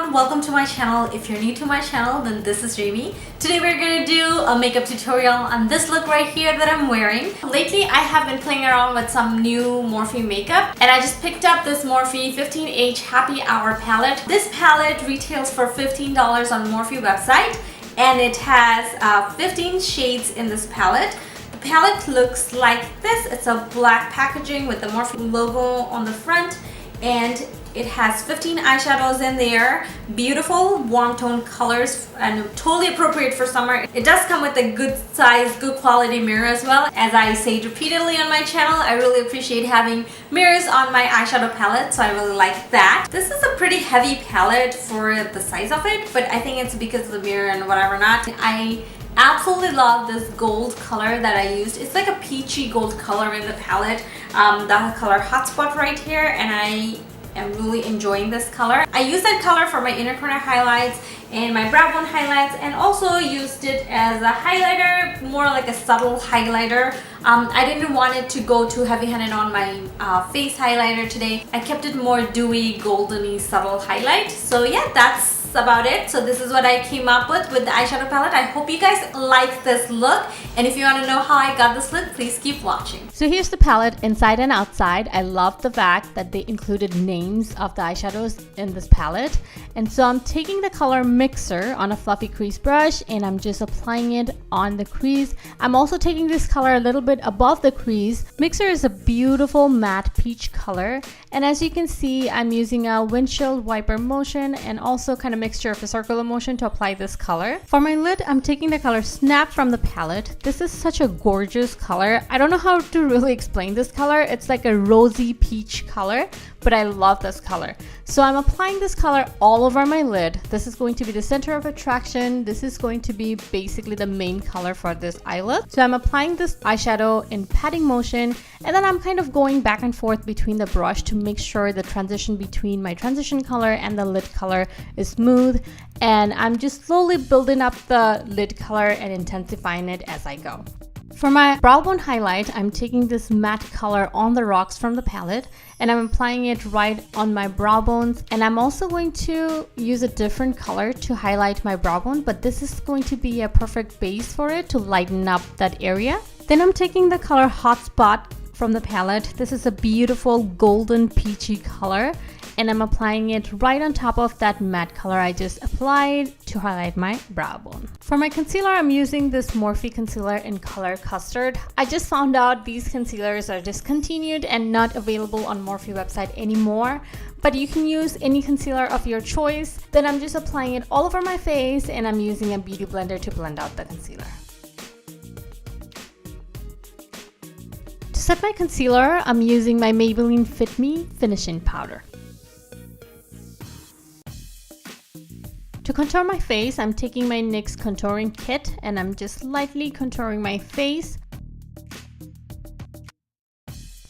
everyone, welcome to my channel. If you're new to my channel, then this is Rimi. Today we're gonna do a makeup tutorial on this look right here that I'm wearing. Lately I have been playing around with some new Morphe makeup and I just picked up this Morphe 15H Happy Hour palette. This palette retails for $15 on Morphe website and it has 15 shades in this palette. The palette looks like this. It's a black packaging with the Morphe logo on the front and it has 15 eyeshadows in there, beautiful warm tone colors and totally appropriate for summer. It does come with a good size, good quality mirror as well. As I say repeatedly on my channel, I really appreciate having mirrors on my eyeshadow palette, so I really like that. This is a pretty heavy palette for the size of it, but I think it's because of the mirror and whatever not. I absolutely love this gold color that I used. It's like a peachy gold color in the palette. The color Hotspot right here, and I'm really enjoying this color. I used that color for my inner corner highlights and my brow bone highlights, and also used it as a highlighter, more like a subtle highlighter. I didn't want it to go too heavy-handed on my face highlighter today. I kept it more dewy, goldeny, subtle highlight. So yeah, that's about it. So this is what I came up with the eyeshadow palette. I hope you guys like this look, and if you want to know how I got this look, please keep watching. So here's the palette inside and outside. I love the fact that they included names of the eyeshadows in this palette. And so I'm taking the color Mixer on a fluffy crease brush and I'm just applying it on the crease. I'm also taking this color a little bit above the crease. Mixer is a beautiful matte peach color, and as you can see, I'm using a windshield wiper motion and also kind of mixture of a circular motion to apply this color. For my lid, I'm taking the color Snap from the palette. This is such a gorgeous color. I don't know how to really explain this color. It's like a rosy peach color, but I love this color. So I'm applying this color all over my lid. This is going to be the center of attraction. This is going to be basically the main color for this eye look. So I'm applying this eyeshadow in patting motion, and then I'm kind of going back and forth between the brush to make sure the transition between my transition color and the lid color is smooth. And I'm just slowly building up the lid color and intensifying it as I go. For my brow bone highlight, I'm taking this matte color On the Rocks from the palette and I'm applying it right on my brow bones, and I'm also going to use a different color to highlight my brow bone, but this is going to be a perfect base for it to lighten up that area. Then I'm taking the color Hotspot from the palette. This is a beautiful golden peachy color and I'm applying it right on top of that matte color I just applied to highlight my brow bone. For my concealer, I'm using this Morphe concealer in color Custard. I just found out these concealers are discontinued and not available on Morphe website anymore, but you can use any concealer of your choice. Then I'm just applying it all over my face and I'm using a beauty blender to blend out the concealer. To set my concealer, I'm using my Maybelline Fit Me finishing powder. To contour my face, I'm taking my NYX Contouring Kit and I'm just lightly contouring my face.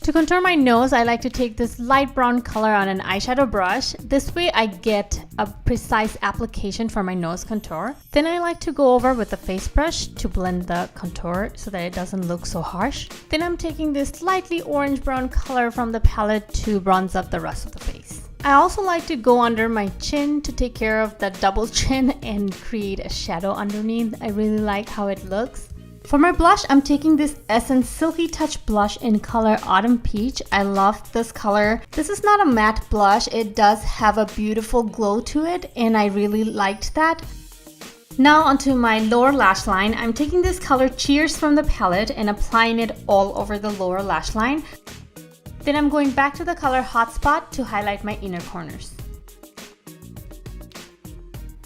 To contour my nose, I like to take this light brown color on an eyeshadow brush. This way I get a precise application for my nose contour. Then I like to go over with a face brush to blend the contour so that it doesn't look so harsh. Then I'm taking this lightly orange brown color from the palette to bronze up the rest of the face. I also like to go under my chin to take care of that double chin and create a shadow underneath. I really like how it looks. For my blush, I'm taking this Essence Silky Touch blush in color Autumn Peach. I love this color. This is not a matte blush. It does have a beautiful glow to it and I really liked that. Now onto my lower lash line. I'm taking this color Cheers from the palette and applying it all over the lower lash line. Then I'm going back to the color Hotspot to highlight my inner corners.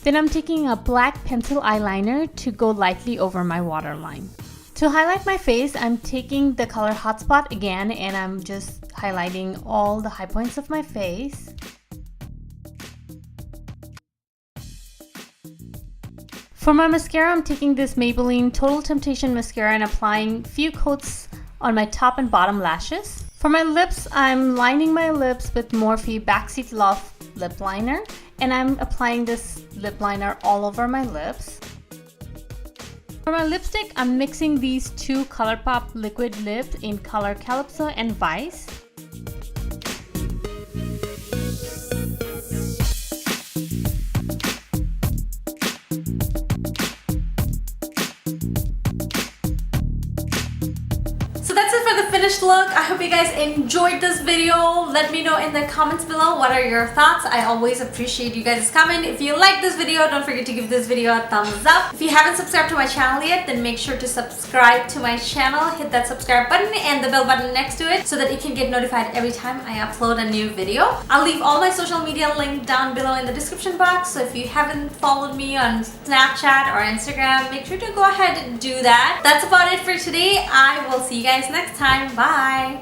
Then I'm taking a black pencil eyeliner to go lightly over my waterline. To highlight my face, I'm taking the color Hotspot again and I'm just highlighting all the high points of my face. For my mascara, I'm taking this Maybelline Total Temptation mascara and applying few coats on my top and bottom lashes. For my lips, I'm lining my lips with Morphe Backseat Love lip liner and I'm applying this lip liner all over my lips. For my lipstick, I'm mixing these two Colourpop liquid lips in color Calypso and Vice. So that's it for the finished look. I hope you guys enjoyed this video. Let me know in the comments below what are your thoughts. I always appreciate you guys' comment. If you like this video, don't forget to give this video a thumbs up. If you haven't subscribed to my channel yet, then make sure to subscribe to my channel. Hit that subscribe button and the bell button next to it so that you can get notified every time I upload a new video. I'll leave all my social media linked down below in the description box. So if you haven't followed me on Snapchat or Instagram, make sure to go ahead and do that. That's about it for today. I will see you guys next time. Bye!